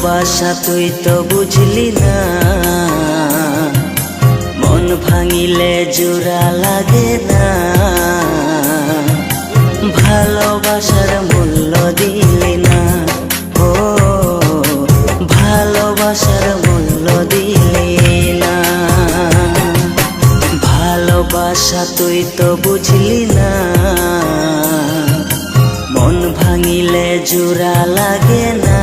ভালোবাসা তুই তো বুঝলি না, মন ভাঙিলে জোড়া লাগে না। ভালোবাসার মূল্য দিলি না, ও ভালোবাসার মূল্য দিলি না। ভালোবাসা তুই তো বুঝলি না, মন ভাঙিলে জোড়া লাগে না।